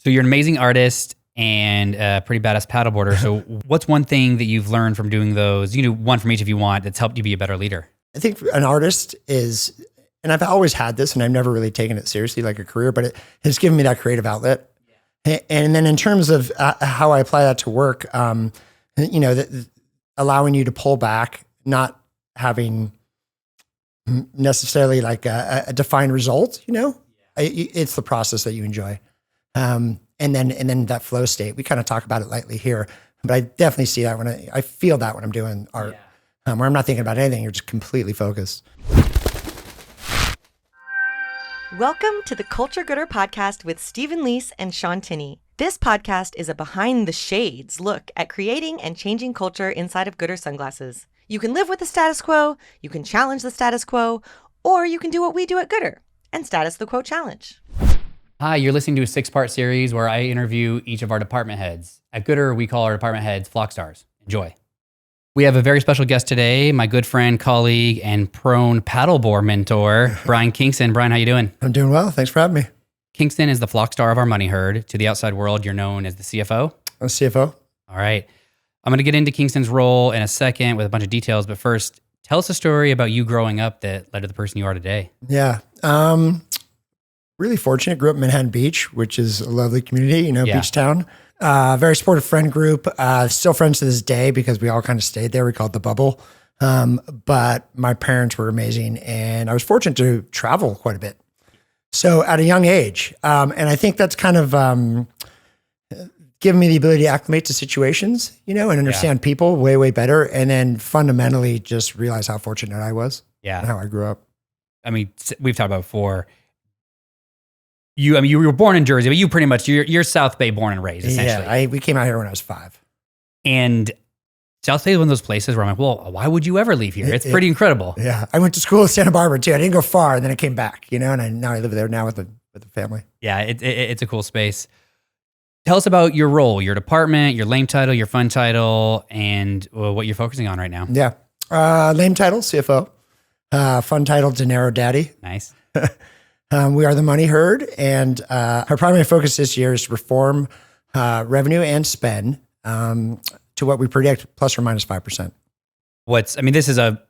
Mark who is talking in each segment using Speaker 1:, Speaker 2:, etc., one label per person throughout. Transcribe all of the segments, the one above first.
Speaker 1: So you're an amazing artist and a pretty badass paddleboarder. So what's one thing that you've learned from doing those? You can do one from each if you want, that's helped you be a better leader.
Speaker 2: I think an artist is, and I've always had this and I've never really taken it seriously like a career, but it has given me that creative outlet. Yeah. And then in terms of how I apply that to work, allowing you to pull back, not having necessarily like a defined result, it's the process that you enjoy. And then that flow state, we kind of talk about it lightly here, but I definitely see that when I feel that when I'm doing art, where I'm not thinking about anything, you're just completely focused.
Speaker 3: Welcome to the Culture Goodr podcast with Stephen Leese and Sean Tinney. This podcast is a behind the shades look at creating and changing culture inside of Goodr sunglasses. You can live with the status quo, you can challenge the status quo, or you can do what we do at Goodr and status the quo challenge.
Speaker 1: Hi, you're listening to a 6-part series where I interview each of our department heads. At Goodr, we call our department heads Flockstars. Enjoy. We have a very special guest today, my good friend, colleague, and prone paddleboard mentor, Brian Kingston. Brian, how you doing?
Speaker 2: I'm doing well. Thanks for having me.
Speaker 1: Kingston is the Flockstar of our money herd. To the outside world, you're known as the CFO.
Speaker 2: I'm CFO.
Speaker 1: All right. I'm going to get into Kingston's role in a second with a bunch of details, but first, tell us a story about you growing up that led to the person you are today.
Speaker 2: Yeah. Really fortunate. Grew up in Manhattan Beach, which is a lovely community, beach town. Very supportive friend group. Still friends to this day because we all kind of stayed there. We called it the bubble. But my parents were amazing and I was fortunate to travel quite a bit. So at a young age, and I think that's kind of given me the ability to acclimate to situations, and understand people way, way better. And then fundamentally just realize how fortunate I was and how I grew up.
Speaker 1: I mean, we've talked about before. You were born in Jersey, but you pretty much, you're South Bay born and raised, essentially.
Speaker 2: Yeah, we came out here when I was 5.
Speaker 1: And South Bay is one of those places where I'm like, well, why would you ever leave here? It's pretty incredible.
Speaker 2: Yeah, I went to school in Santa Barbara too. I didn't go far, and then I came back, and now I live there now with the family.
Speaker 1: Yeah, it's a cool space. Tell us about your role, your department, your lame title, your fun title, and what you're focusing on right now.
Speaker 2: Yeah, lame title, CFO. Fun title, Dinero Daddy.
Speaker 1: Nice.
Speaker 2: We are the money herd, and our primary focus this year is to reform revenue and spend to what we predict, plus or minus 5%.
Speaker 1: This is a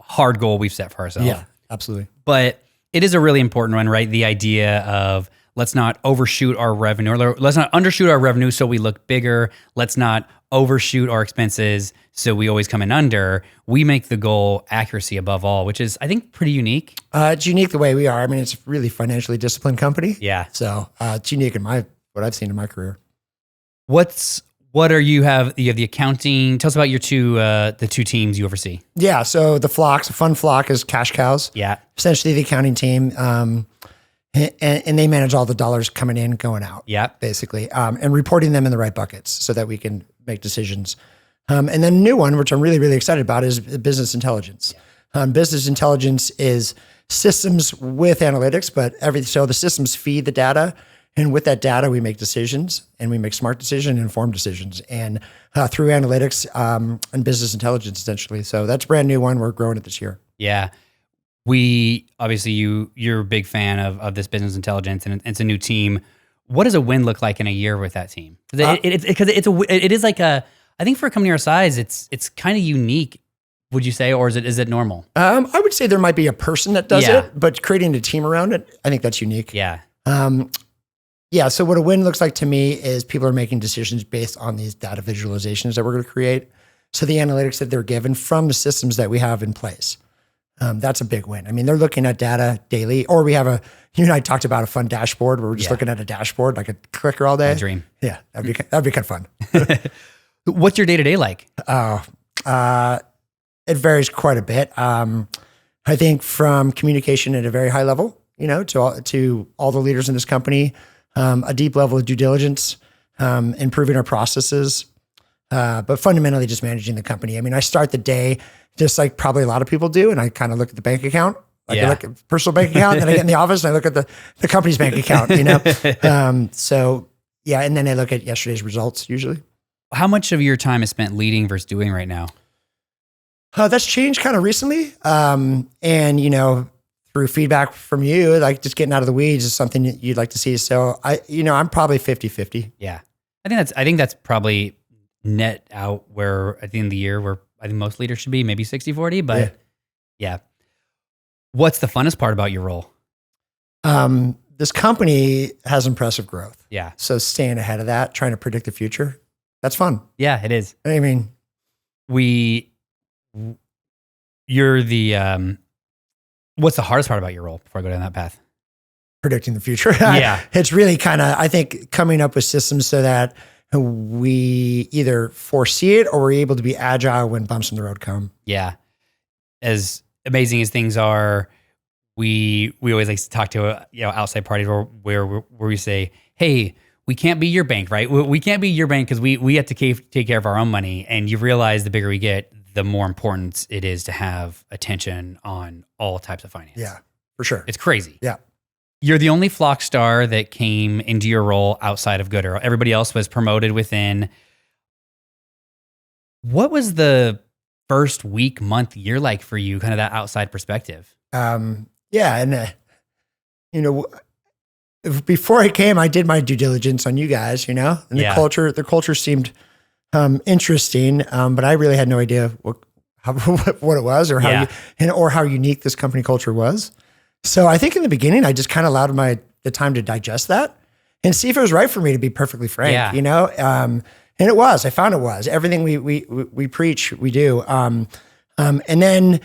Speaker 1: hard goal we've set for ourselves.
Speaker 2: Yeah, absolutely.
Speaker 1: But it is a really important one, right? The idea of let's not overshoot our revenue, or let's not undershoot our revenue so we look bigger. Let's not overshoot our expenses so we always come in under. We make the goal accuracy above all, which is, I think, pretty unique.
Speaker 2: It's unique the way we are. I mean, it's a really financially disciplined company.
Speaker 1: Yeah.
Speaker 2: So it's unique in what I've seen in my career.
Speaker 1: You have the accounting. Tell us about your the two teams you oversee.
Speaker 2: Yeah. So the fun flock is cash cows.
Speaker 1: Yeah.
Speaker 2: Essentially the accounting team. And they manage all the dollars coming in, going out.
Speaker 1: Yeah.
Speaker 2: Basically. And reporting them in the right buckets so that we can make decisions. And then a new one, which I'm really, really excited about, is business intelligence. Business intelligence is systems with analytics, so the systems feed the data. And with that data, we make decisions, and we make smart decisions, informed decisions, and through analytics and business intelligence, essentially. So that's a brand new one. We're growing it this year.
Speaker 1: Yeah. Obviously you're a big fan of this business intelligence, and it's a new team. What does a win look like in a year with that team? It is like I think for a company our size, it's kind of unique. Would you say, or is it normal?
Speaker 2: I would say there might be a person that does it, but creating a team around it, I think that's unique.
Speaker 1: Yeah.
Speaker 2: So what a win looks like to me is people are making decisions based on these data visualizations that we're going to create. So the analytics that they're given from the systems that we have in place. That's a big win. I mean, they're looking at data daily, or we have you and I talked about a fun dashboard where we're just looking at a dashboard, like a clicker all day.
Speaker 1: My dream.
Speaker 2: Yeah, that'd be kind of fun.
Speaker 1: What's your day-to-day like?
Speaker 2: It varies quite a bit. I think from communication at a very high level, to all the leaders in this company, a deep level of due diligence, improving our processes, but fundamentally just managing the company. I mean, I start the day just like probably a lot of people do, and I kind of look at the bank account. I look at personal bank account, and then I get in the office and I look at the company's bank account, and then I look at yesterday's results usually.
Speaker 1: How much of your time is spent leading versus doing right now?
Speaker 2: That's changed kind of recently. through feedback from you, like just getting out of the weeds is something that you'd like to see. So I'm probably 50-50.
Speaker 1: Yeah. I think that's probably net out where at the end of the year where I think most leaders should be, maybe 60-40, but yeah. What's the funnest part about your role?
Speaker 2: This company has impressive growth.
Speaker 1: Yeah.
Speaker 2: So staying ahead of that, trying to predict the future, that's fun.
Speaker 1: Yeah, it is.
Speaker 2: I mean,
Speaker 1: you're the, what's the hardest part about your role before I go down that path?
Speaker 2: predicting the future.
Speaker 1: Yeah.
Speaker 2: It's really kind of, I think, coming up with systems so that we either foresee it or we're able to be agile when bumps in the road come.
Speaker 1: Yeah. As amazing as things are, we always like to talk to outside parties where we say, hey, we can't be your bank, right? We can't be your bank because we have to take care of our own money. And you realize the bigger we get, the more important it is to have attention on all types of finance.
Speaker 2: Yeah, for sure.
Speaker 1: It's crazy.
Speaker 2: Yeah.
Speaker 1: You're the only Flockstar that came into your role outside of goodr. Everybody else was promoted within. What was the first week, month, year like for you, kind of that outside perspective?
Speaker 2: Yeah. And, before I came, I did my due diligence on you guys, and the culture seemed interesting, but I really had no idea what it was or how unique this company culture was. So I think in the beginning, I just kind of allowed the time to digest that and see if it was right for me, to be perfectly frank, and it was. I found it was. Everything we preach, we do. And then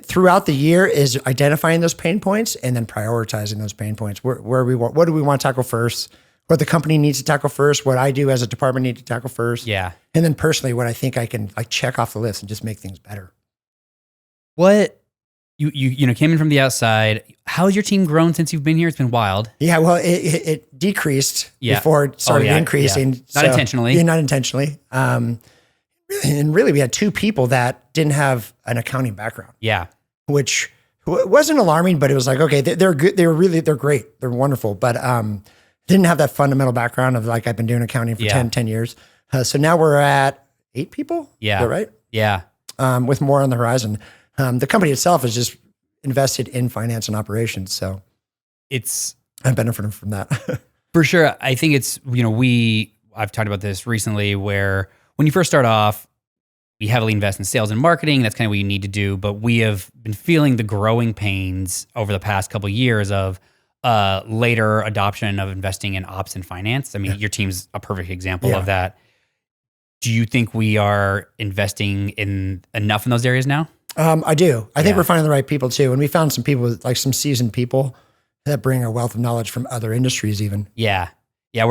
Speaker 2: throughout the year is identifying those pain points and then prioritizing those pain points. What do we want to tackle first? What the company needs to tackle first? What I do as a department need to tackle first?
Speaker 1: Yeah.
Speaker 2: And then personally, what I think I can check off the list and just make things better.
Speaker 1: What you came in from the outside. How's your team grown since you've been here? It's been wild.
Speaker 2: Yeah, well, it decreased before it started increasing.
Speaker 1: Yeah. Not intentionally.
Speaker 2: Yeah, not intentionally. And really, we had two people that didn't have an accounting background.
Speaker 1: Yeah.
Speaker 2: Which wasn't alarming, but it was like, okay, they're good. They're great. They're wonderful. But didn't have that fundamental background of I've been doing accounting for 10 years. So now we're at 8 people.
Speaker 1: Yeah.
Speaker 2: Is that right?
Speaker 1: Yeah.
Speaker 2: With more on the horizon. The company itself is just invested in finance and operations. So I'm benefiting from that.
Speaker 1: For sure. I think it's, I've talked about this recently where when you first start off, we heavily invest in sales and marketing. That's kind of what you need to do. But we have been feeling the growing pains over the past couple of years of later adoption of investing in ops and finance. I mean, your team's a perfect example of that. Do you think we are investing in enough in those areas now?
Speaker 2: I do. I think we're finding the right people too. And we found some people, some seasoned people that bring a wealth of knowledge from other industries even.
Speaker 1: Yeah. Yeah. I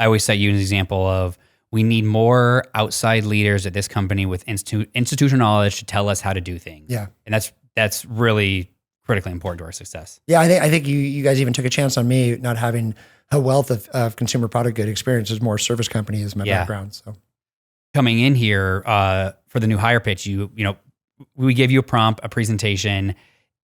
Speaker 1: always cite you as an example of we need more outside leaders at this company with institutional knowledge to tell us how to do things.
Speaker 2: Yeah.
Speaker 1: And that's really critically important to our success.
Speaker 2: Yeah. I think you guys even took a chance on me not having a wealth of consumer product good experience. More service company is my background. So
Speaker 1: coming in here for the new hire pitch, we gave you a prompt, a presentation,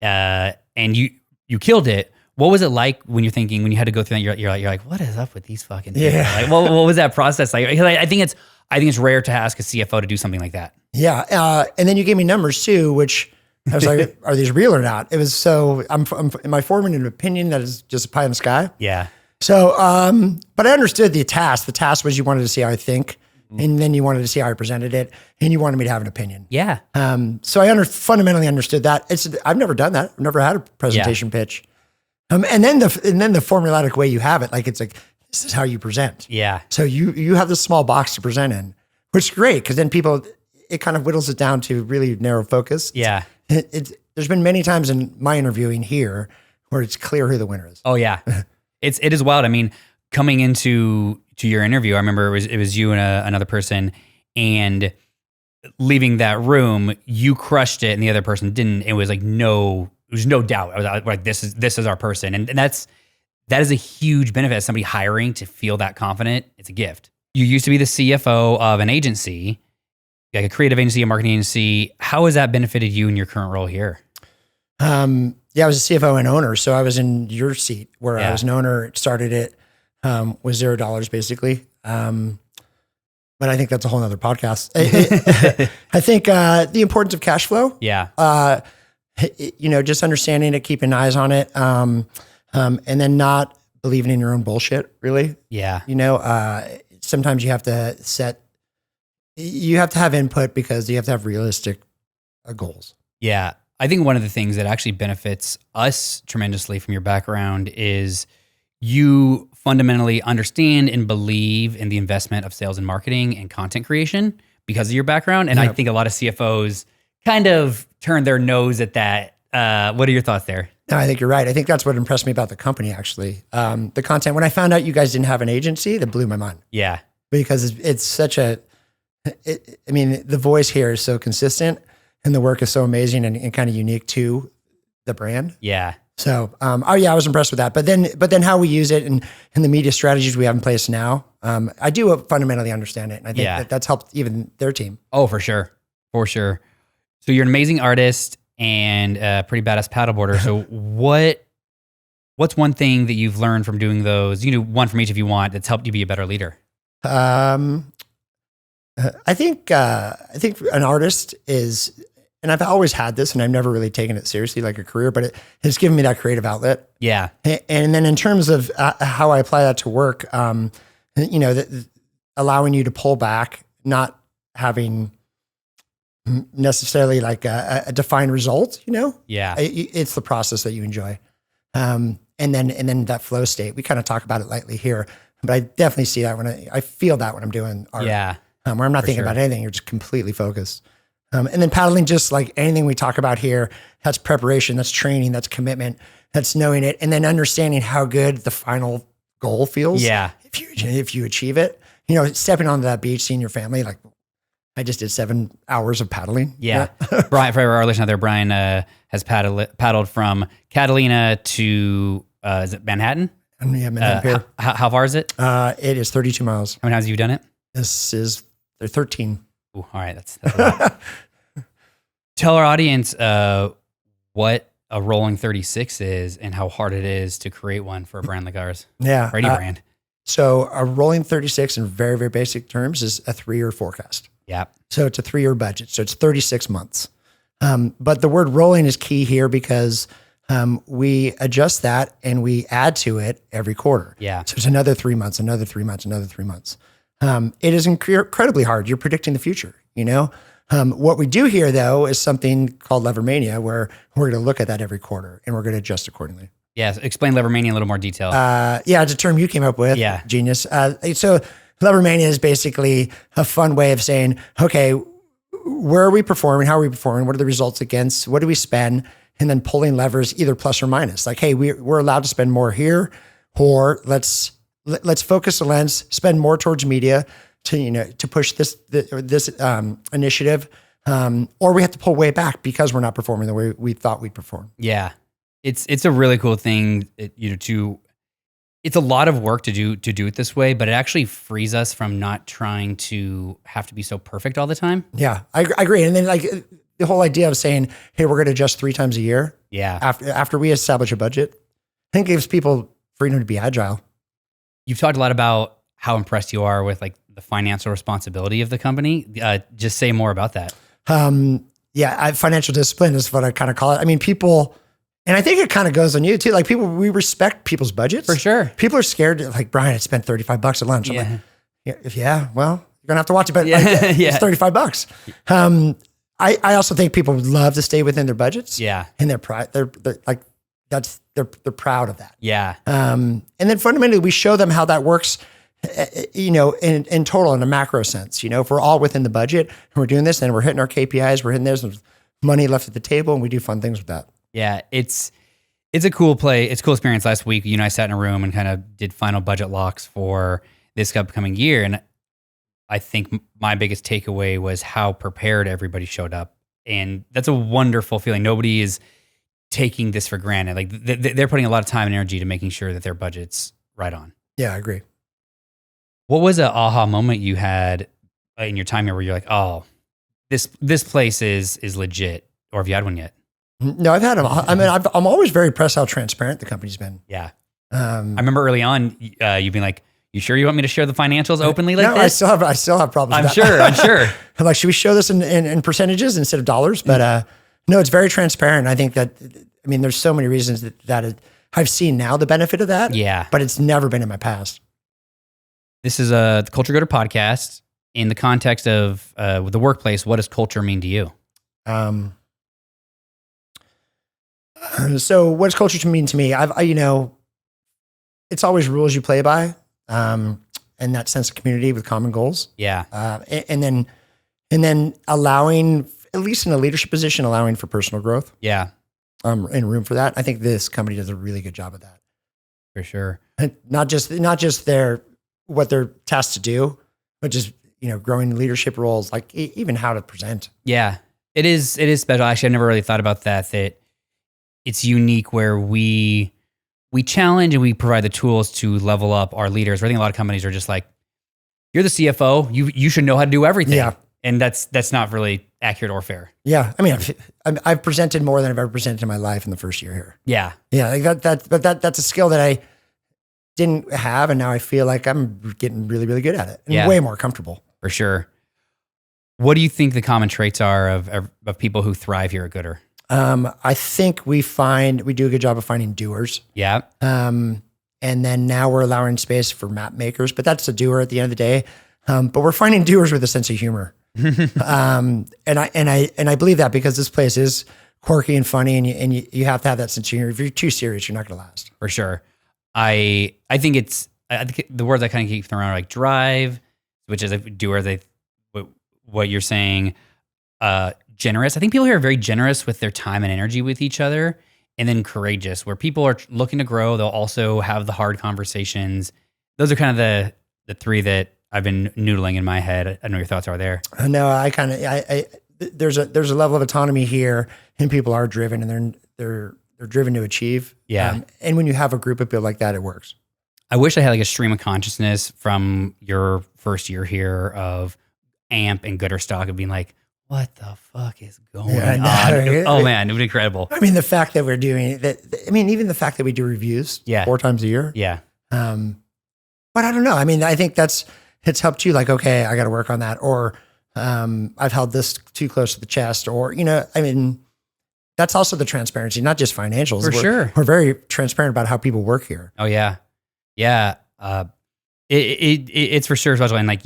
Speaker 1: and you killed it. What was it like when you had to go through that? You're like, what is up with these fucking things? Yeah. What was that process like? I think it's rare to ask a CFO to do something like that.
Speaker 2: Yeah. And then you gave me numbers too, which I was like, are these real or not? It was am I forming an opinion that is just a pie in the sky?
Speaker 1: Yeah.
Speaker 2: So, but I understood the task. The task was you wanted to see how I think, and then you wanted to see how I presented it, and you wanted me to have an opinion.
Speaker 1: Yeah.
Speaker 2: So I fundamentally understood that. I've never done that. I've never had a presentation pitch. And then the formulaic way you have it, this is how you present.
Speaker 1: Yeah.
Speaker 2: So you have this small box to present in, which is great because then it kind of whittles it down to really narrow focus.
Speaker 1: Yeah.
Speaker 2: There's been many times in my interviewing here where it's clear who the winner is.
Speaker 1: Oh yeah. It is wild. I mean, coming into your interview, I remember it was you and another person, and leaving that room, you crushed it and the other person didn't. It was no doubt. I was like, this is our person. And that is a huge benefit as somebody hiring to feel that confident. It's a gift. You used to be the CFO of an agency, like a creative agency, a marketing agency. How has that benefited you in your current role here?
Speaker 2: I was a CFO and owner. So I was in your seat where I was an owner, started it, with $0 basically. But I think that's a whole nother podcast. I think, the importance of cash flow.
Speaker 1: Yeah.
Speaker 2: just understanding it, keeping eyes on it, and then not believing in your own bullshit, really.
Speaker 1: Yeah.
Speaker 2: Sometimes you have to have input because you have to have realistic goals.
Speaker 1: Yeah. I think one of the things that actually benefits us tremendously from your background is you fundamentally understand and believe in the investment of sales and marketing and content creation because of your background. And I think a lot of CFOs kind of turn their nose at that. What are your thoughts there?
Speaker 2: No, I think you're right. I think that's what impressed me about the company, actually. The content, when I found out you guys didn't have an agency, that blew my mind.
Speaker 1: Yeah.
Speaker 2: Because it's such the voice here is so consistent and the work is so amazing and kind of unique to the brand.
Speaker 1: Yeah.
Speaker 2: So, I was impressed with that. But then how we use it and the media strategies we have in place now, I do fundamentally understand it. And I think that's helped even their team.
Speaker 1: Oh, for sure. For sure. So you're an amazing artist and a pretty badass paddleboarder. So what's one thing that you've learned from doing those? One from each if you want, that's helped you be a better leader.
Speaker 2: I think an artist is, and I've always had this and I've never really taken it seriously like a career, but it has given me that creative outlet.
Speaker 1: Yeah.
Speaker 2: And then in terms of how I apply that to work, allowing you to pull back, not having necessarily like a defined result,
Speaker 1: Yeah.
Speaker 2: It's the process that you enjoy. And then that flow state, we kind of talk about it lightly here, but I definitely see that when I feel that when I'm doing art.
Speaker 1: Yeah.
Speaker 2: Where I'm not thinking about anything, you're just completely focused. And then paddling, just like anything we talk about here, that's preparation, that's training, that's commitment, that's knowing it, and then understanding how good the final goal feels.
Speaker 1: Yeah.
Speaker 2: If you achieve it, stepping onto that beach, seeing your family, like I just did 7 hours of paddling.
Speaker 1: Yeah. Brian, for our listener out there, Brian has paddled from Catalina to, is it Manhattan?
Speaker 2: Yeah, Manhattan Pier.
Speaker 1: How far is it?
Speaker 2: It is 32 miles.
Speaker 1: How many times have you done it?
Speaker 2: They're 13.
Speaker 1: Ooh, all right. That's a lot. Tell our audience what a rolling 36 is and how hard it is to create one for a brand like ours.
Speaker 2: Yeah.
Speaker 1: For any brand.
Speaker 2: So a rolling 36 in very, very basic terms is a 3-year forecast.
Speaker 1: Yeah.
Speaker 2: So it's a 3-year budget. So it's 36 months. But the word rolling is key here because we adjust that and we add to it every quarter.
Speaker 1: Yeah.
Speaker 2: So it's another 3 months, another 3 months, another 3 months. It is incredibly hard. You're predicting the future, What we do here, though, is something called Levermania, where we're going to look at that every quarter and we're going to adjust accordingly.
Speaker 1: Yeah. So explain Levermania in a little more detail.
Speaker 2: It's a term you came up with.
Speaker 1: Yeah.
Speaker 2: Genius. So Levermania is basically a fun way of saying, okay, where are we performing? How are we performing? What are the results against? What do we spend? And then pulling levers either plus or minus. Like, hey, we're allowed to spend more here, or let's focus the lens, spend more towards media to push this initiative, or we have to pull way back because we're not performing the way we thought we'd perform.
Speaker 1: Yeah, it's a really cool thing. It's a lot of work to do it this way, but it actually frees us from not trying to have to be so perfect all the time.
Speaker 2: Yeah, I agree. And then like the whole idea of saying, hey, we're going to adjust 3 times a year.
Speaker 1: Yeah.
Speaker 2: After we establish a budget, I think it gives people freedom to be agile.
Speaker 1: You've talked a lot about how impressed you are with like the financial responsibility of the company. Just say more about that.
Speaker 2: Financial discipline is what I kind of call it. I mean, people, and I think it kind of goes on you too. Like we respect people's budgets.
Speaker 1: For sure.
Speaker 2: People are scared. Like, Brian, I spent $35 at lunch. I'm like, well, you're going to have to watch it, but it's $35. I also think people would love to stay within their budgets.
Speaker 1: Yeah.
Speaker 2: And they're proud of that.
Speaker 1: Yeah.
Speaker 2: And then fundamentally we show them how that works, in total, in a macro sense. If we're all within the budget and we're doing this and we're hitting our KPIs, we're hitting there's money left at the table and we do fun things with that.
Speaker 1: Yeah. It's a cool play. It's a cool experience. Last week, I sat in a room and kind of did final budget locks for this upcoming year. And I think my biggest takeaway was how prepared everybody showed up. And that's a wonderful feeling. Nobody is taking this for granted. Like they're putting a lot of time and energy to making sure that their budget's right on.
Speaker 2: Yeah, I agree.
Speaker 1: What was an aha moment you had in your time here where you're like, oh, this place is legit? Or have you had one yet?
Speaker 2: No, I've had them. I mean, I'm always very impressed how transparent the company's been.
Speaker 1: Yeah. I remember early on, you being like, you sure you want me to share the financials openly like
Speaker 2: no,
Speaker 1: this?
Speaker 2: I still have problems with
Speaker 1: that. I'm sure.
Speaker 2: I'm like, should we show this in percentages instead of dollars? But No, it's very transparent. I think that, I mean, there's so many reasons that I've seen now the benefit of that.
Speaker 1: Yeah.
Speaker 2: But it's never been in my past.
Speaker 1: This is the Culture Goodr podcast. In the context of the workplace, what does culture mean to you?
Speaker 2: So what does culture mean to me? It's always rules you play by, and that sense of community with common goals.
Speaker 1: Yeah.
Speaker 2: And then allowing, at least in a leadership position, allowing for personal growth.
Speaker 1: Yeah.
Speaker 2: And room for that. I think this company does a really good job of that.
Speaker 1: For sure.
Speaker 2: And not just what they're tasked to do, but just, growing leadership roles, like even how to present.
Speaker 1: Yeah. It is special. Actually, I've never really thought about that it's unique where we challenge and we provide the tools to level up our leaders. I think a lot of companies are just like, you're the CFO, you should know how to do everything.
Speaker 2: Yeah.
Speaker 1: And that's not really accurate or fair.
Speaker 2: Yeah. I mean, I've presented more than I've ever presented in my life in the first year here.
Speaker 1: Yeah.
Speaker 2: Yeah. Like that's a skill that I didn't have. And now I feel like I'm getting really, really good at it and way more comfortable.
Speaker 1: For sure. What do you think the common traits are of people who thrive here at goodr?
Speaker 2: I think we do a good job of finding doers.
Speaker 1: Yeah.
Speaker 2: And then now we're allowing space for map makers, but that's a doer at the end of the day. But we're finding doers with a sense of humor. And I believe that because this place is quirky and funny, and you have to have that sense of humor. If you're too serious, you're not going to last.
Speaker 1: For sure. I think the words I kind of keep throwing around are like drive, which is a doer. What you're saying, generous. I think people here are very generous with their time and energy with each other, and then courageous, where people are looking to grow. They'll also have the hard conversations. Those are kind of the three that I've been noodling in my head. I don't know what your thoughts are there.
Speaker 2: No, there's a level of autonomy here, and people are driven, and they're driven to achieve.
Speaker 1: Yeah.
Speaker 2: And when you have a group of people like that, it works.
Speaker 1: I wish I had like a stream of consciousness from your first year here of AMP and goodr stock of being like, what the fuck is going on? Oh man, it would be incredible.
Speaker 2: I mean, the fact that we're doing that, even the fact that we do reviews 4 times a year.
Speaker 1: Yeah.
Speaker 2: But I don't know. I mean, I think it's helped you like, okay, I got to work on that. Or I've held this too close to the chest, or, that's also the transparency, not just financials.
Speaker 1: For sure.
Speaker 2: We're very transparent about how people work here.
Speaker 1: Oh yeah. Yeah. It's for sure special. And like,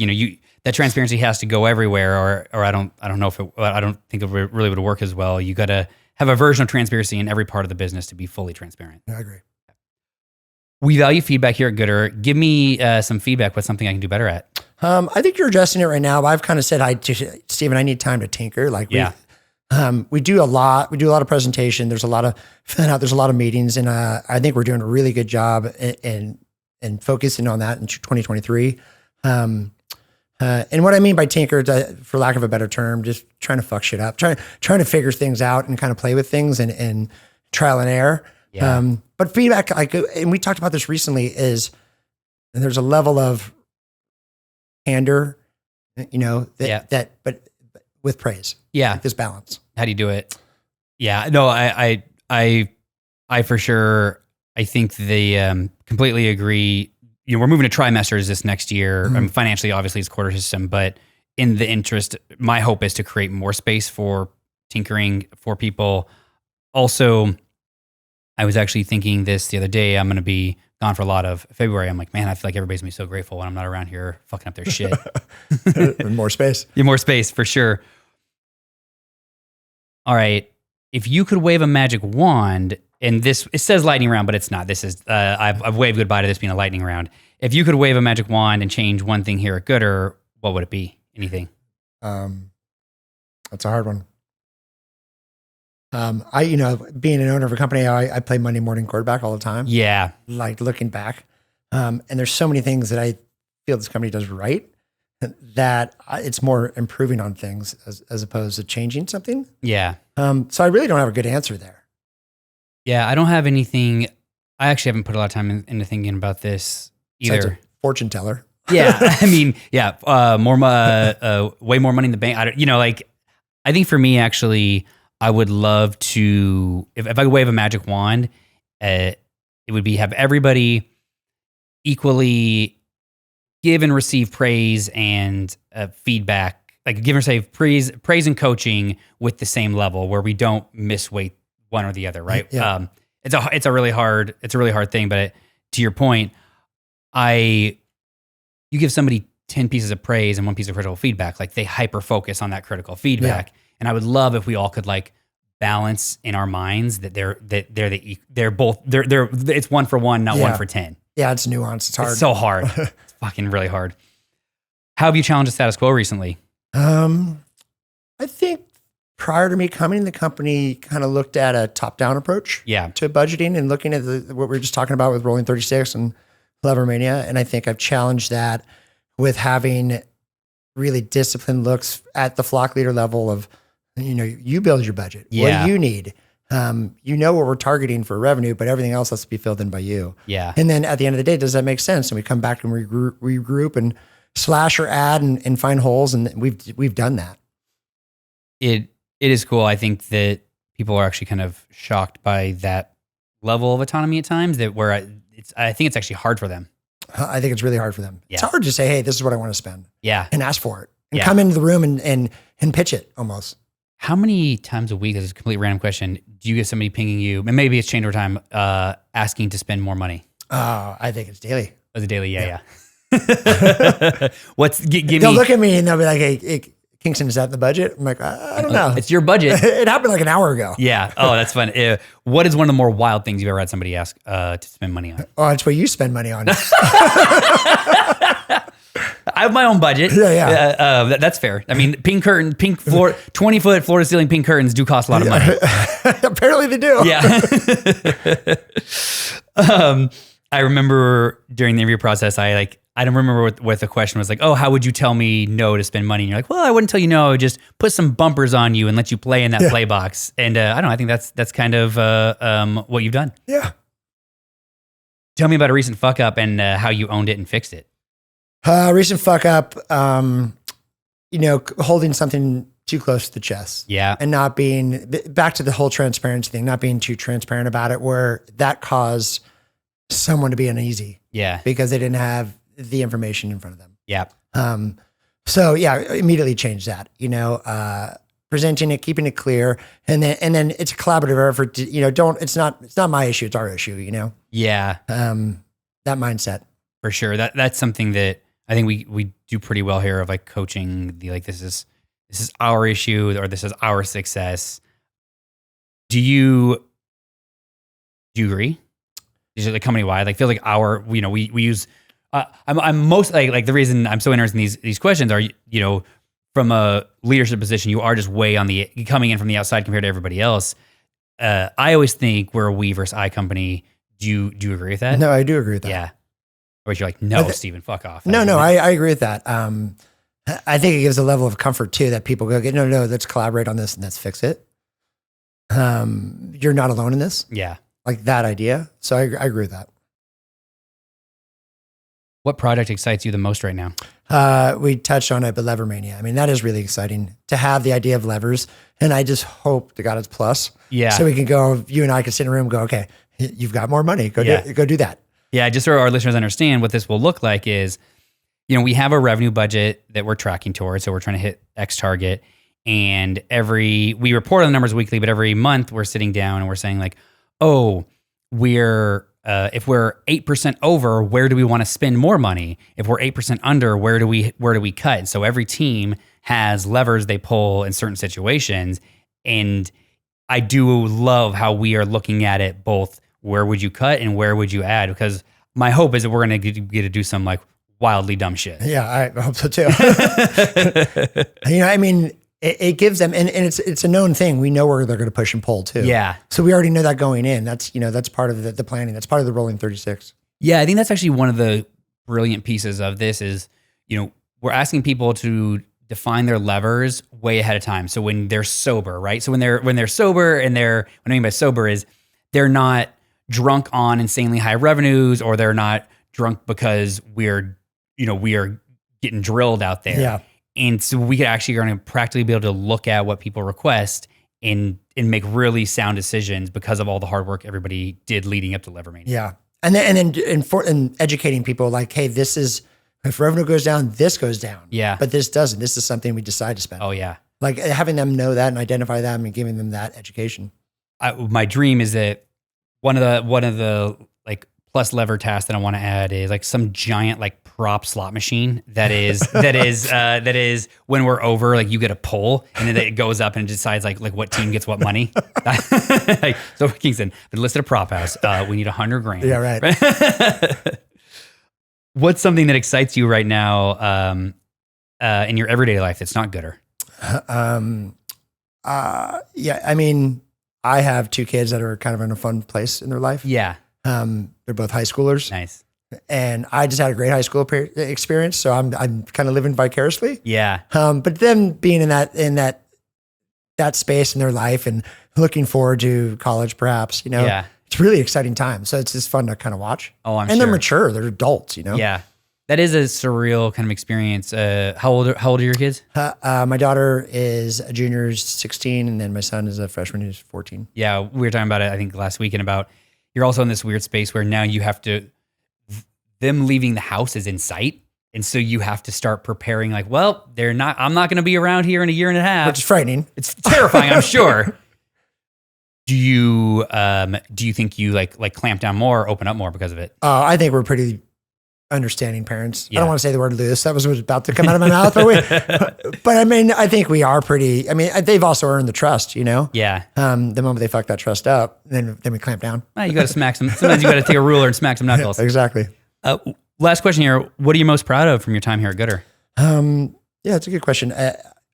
Speaker 1: that transparency has to go everywhere, or I don't know I don't think it really would work as well. You got to have a version of transparency in every part of the business to be fully transparent.
Speaker 2: I agree.
Speaker 1: We value feedback here at goodr. Give me some feedback. What's something I can do better at?
Speaker 2: I think you're addressing it right now. But I've kind of said, Stephen, I need time to tinker. Like, we do a lot. We do a lot of presentation. There's a lot of meetings, and I think we're doing a really good job in focusing on that in 2023. And what I mean by tinker, for lack of a better term, just trying to fuck shit up, trying to figure things out and kind of play with things and trial and error.
Speaker 1: Yeah.
Speaker 2: But feedback, and we talked about this recently, is there's a level of candor, but with praise.
Speaker 1: Yeah.
Speaker 2: Like this balance.
Speaker 1: How do you do it? Yeah. No, I for sure, I think they completely agree. We're moving to trimesters this next year.
Speaker 2: Mm-hmm.
Speaker 1: Financially, obviously, it's quarter system, but in the interest, my hope is to create more space for tinkering for people. Also, I was actually thinking this the other day. I'm going to be gone for a lot of February. I'm like, man, I feel like everybody's going to be so grateful when I'm not around here fucking up their shit.
Speaker 2: More space.
Speaker 1: Yeah, more space for sure. All right. If you could wave a magic wand, and it says lightning round, but it's not. This is, I've waved goodbye to this being a lightning round. If you could wave a magic wand and change one thing here at goodr, what would it be? Anything?
Speaker 2: That's a hard one. Being an owner of a company, I play Monday morning quarterback all the time.
Speaker 1: Yeah.
Speaker 2: Like looking back. And there's so many things that I feel this company does right that it's more improving on things as opposed to changing something.
Speaker 1: Yeah.
Speaker 2: So I really don't have a good answer there.
Speaker 1: Yeah, I don't have anything. I actually haven't put a lot of time into thinking about this either.
Speaker 2: So it's a fortune teller.
Speaker 1: Yeah, I mean, yeah, way more money in the bank. I think for me, actually, I would love to, if I could wave a magic wand, it would be have everybody equally give and receive praise and feedback, like give or save praise and coaching with the same level where we don't misweight one or the other, right?
Speaker 2: Yeah.
Speaker 1: It's a really hard thing, but to your point, you give somebody 10 pieces of praise and one piece of critical feedback, like they hyper focus on that critical feedback. Yeah. And I would love if we all could like balance in our minds that it's 1 for 1, not 1 for 10.
Speaker 2: Yeah, it's nuanced. It's hard.
Speaker 1: It's so hard. It's fucking really hard. How have you challenged the status quo recently?
Speaker 2: I think prior to me coming, the company kind of looked at a top-down approach to budgeting and looking at what we were just talking about with Rolling 36 and Levermania. And I think I've challenged that with having really disciplined looks at the flock leader level of, you build your budget. What do you need? What we're targeting for revenue, but everything else has to be filled in by you.
Speaker 1: Yeah.
Speaker 2: And then at the end of the day, does that make sense? And we come back and regroup and slash or add and find holes. And we've done that.
Speaker 1: It is cool. I think that people are actually kind of shocked by that level of autonomy at times I think it's actually hard for them.
Speaker 2: I think it's really hard for them.
Speaker 1: Yeah.
Speaker 2: It's hard to say, hey, this is what I want to spend.
Speaker 1: Yeah.
Speaker 2: And ask for it. And come into the room and pitch it almost.
Speaker 1: How many times a week, this is a complete random question, do you get somebody pinging you, and maybe it's changed over time, asking to spend more money?
Speaker 2: I think it's daily.
Speaker 1: Oh, it's daily? Yeah.
Speaker 2: They'll look at me and they'll be like, hey, Kingston, is that in the budget? I'm like, I don't know.
Speaker 1: It's your budget.
Speaker 2: It happened like an hour ago.
Speaker 1: Yeah. Oh, that's fun. What is one of the more wild things you've ever had somebody ask to spend money on?
Speaker 2: Oh, it's what you spend money on.
Speaker 1: I have my own budget.
Speaker 2: Yeah.
Speaker 1: That's fair. I mean, pink floor, 20-foot floor to ceiling pink curtains do cost a lot of money.
Speaker 2: Apparently they do.
Speaker 1: Yeah. I remember during the interview process, I don't remember what the question was like, oh, how would you tell me no to spend money? And you're like, well, I wouldn't tell you no. I would just put some bumpers on you and let you play in that play box. And I don't know. I think that's kind of what you've done.
Speaker 2: Yeah.
Speaker 1: Tell me about a recent fuck up and how you owned it and fixed it.
Speaker 2: Recent fuck up, holding something too close to the chest.
Speaker 1: Yeah.
Speaker 2: And not being, back to the whole transparency thing, not being too transparent about it, where that caused someone to be uneasy.
Speaker 1: Yeah.
Speaker 2: Because they didn't have the information in front of them.
Speaker 1: Yeah.
Speaker 2: So immediately change that, presenting it, keeping it clear. And then it's a collaborative effort to, it's not my issue. It's our issue,
Speaker 1: Yeah.
Speaker 2: That mindset.
Speaker 1: For sure. That's something that I think we do pretty well here of like coaching this is our issue or this is our success. Do you agree? Is it like company wide? Like feel like we use I'm most like the reason I'm so interested in these questions are, from a leadership position, you are just way coming in from the outside compared to everybody else. I always think we're a we versus I company. Do you agree with that?
Speaker 2: No, I do agree with that.
Speaker 1: Yeah. Or you're like, no, Steven, fuck off.
Speaker 2: No, I agree with that. I think it gives a level of comfort too that people go, no, let's collaborate on this and let's fix it. You're not alone in this.
Speaker 1: Yeah.
Speaker 2: Like that idea. So I agree with that.
Speaker 1: What project excites you the most right now?
Speaker 2: We touched on it, but Levermania. I mean, that is really exciting to have the idea of levers. And I just hope to God it's plus.
Speaker 1: Yeah.
Speaker 2: So we can go, you and I can sit in a room and go, okay, you've got more money. Go do that.
Speaker 1: Yeah. Just so our listeners understand what this will look like is, we have a revenue budget that we're tracking towards. So we're trying to hit X target. And we report on the numbers weekly, but every month we're sitting down and we're saying like, oh, if we're 8% over, where do we want to spend more money? If we're 8% under, where do we cut? So every team has levers they pull in certain situations. And I do love how we are looking at it both where would you cut and where would you add? Because my hope is that we're going to get to do some like wildly dumb shit.
Speaker 2: Yeah, I hope so too. It gives them, and it's a known thing. We know where they're going to push and pull too.
Speaker 1: Yeah.
Speaker 2: So we already know that going in. That's part of the planning. That's part of the rolling 36.
Speaker 1: Yeah, I think that's actually one of the brilliant pieces of this is, we're asking people to define their levers way ahead of time. So when they're sober, right? So when they're sober and what I mean by sober is they're not drunk on insanely high revenues or they're not drunk because we are getting drilled out there.
Speaker 2: Yeah.
Speaker 1: And so we could actually going to practically be able to look at what people request and make really sound decisions because of all the hard work everybody did leading up to Levermania.
Speaker 2: Yeah. And then educating people like, hey, this is If revenue goes down, this goes down.
Speaker 1: Yeah.
Speaker 2: But this doesn't. This is something we decide to spend.
Speaker 1: Oh yeah.
Speaker 2: Like having them know that and identify them and giving them that education.
Speaker 1: My dream is that one of the like plus lever tasks that I want to add is like some giant like prop slot machine that is when we're over, like you get a poll and then it goes up and it decides like what team gets what money. Like, so Kingston, we listed a prop house. We need $100,000.
Speaker 2: Yeah, right.
Speaker 1: What's something that excites you right now in your everyday life that's not goodr?
Speaker 2: Yeah, I mean, I have 2 kids that are kind of in a fun place in their life.
Speaker 1: Yeah.
Speaker 2: They're both high schoolers.
Speaker 1: Nice.
Speaker 2: And I just had a great high school experience, so I'm kind of living vicariously.
Speaker 1: Yeah.
Speaker 2: But them being in that space in their life and looking forward to college, perhaps,
Speaker 1: Yeah.
Speaker 2: it's really exciting time. So it's just fun to kind of watch.
Speaker 1: Oh, I'm
Speaker 2: and
Speaker 1: sure.
Speaker 2: they're mature, they're adults,
Speaker 1: Yeah. That is a surreal kind of experience. How old are your kids?
Speaker 2: My daughter is a junior, 16, and then my son is a freshman who's 14.
Speaker 1: Yeah, we were talking about it, I think, last weekend about you're also in this weird space where now you have to, them leaving the house is in sight. And so you have to start preparing like, well, I'm not going to be around here in a year and a half.
Speaker 2: Which is frightening.
Speaker 1: It's terrifying, I'm sure. Do you think you like clamp down more or open up more because of it?
Speaker 2: I think we're pretty understanding parents.
Speaker 1: Yeah.
Speaker 2: I don't want to say the word loose. That was what was about to come out of my mouth. But I mean, I think we are pretty, I mean, they've also earned the trust,
Speaker 1: Yeah.
Speaker 2: The moment they fuck that trust up, then we clamp down.
Speaker 1: Well, you got to smack some, sometimes you got to take a ruler and smack some knuckles.
Speaker 2: Exactly.
Speaker 1: Last question here. What are you most proud of from your time here at goodr?
Speaker 2: Yeah, it's a good question.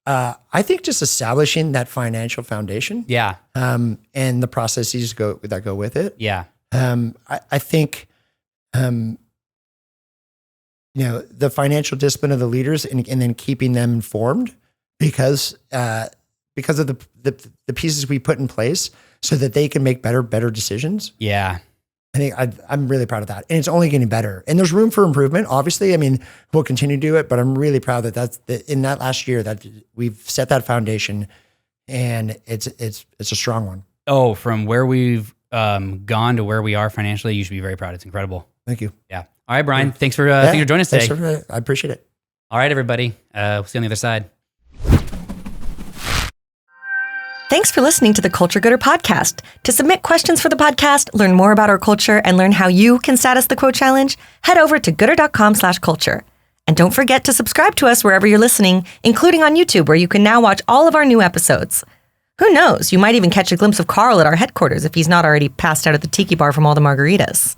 Speaker 2: I think just establishing that financial foundation.
Speaker 1: Yeah.
Speaker 2: And the processes that go with it.
Speaker 1: Yeah.
Speaker 2: I think, the financial discipline of the leaders and then keeping them informed because of the pieces we put in place so that they can make better decisions.
Speaker 1: Yeah.
Speaker 2: I think I'm really proud of that. And it's only getting better. And there's room for improvement, obviously. I mean, we'll continue to do it, but I'm really proud that in that last year that we've set that foundation and it's a strong one.
Speaker 1: Oh, from where we've gone to where we are financially, you should be very proud. It's incredible.
Speaker 2: Thank you.
Speaker 1: Yeah. All right, Brian. Thanks for joining us today.
Speaker 2: I appreciate it.
Speaker 1: All right, everybody. We'll see you on the other side.
Speaker 3: Thanks for listening to the Culture Goodr podcast. To submit questions for the podcast, learn more about our culture, and learn how you can status the quote challenge, head over to goodr.com/culture. And don't forget to subscribe to us wherever you're listening, including on YouTube, where you can now watch all of our new episodes. Who knows? You might even catch a glimpse of Carl at our headquarters if he's not already passed out at the tiki bar from all the margaritas.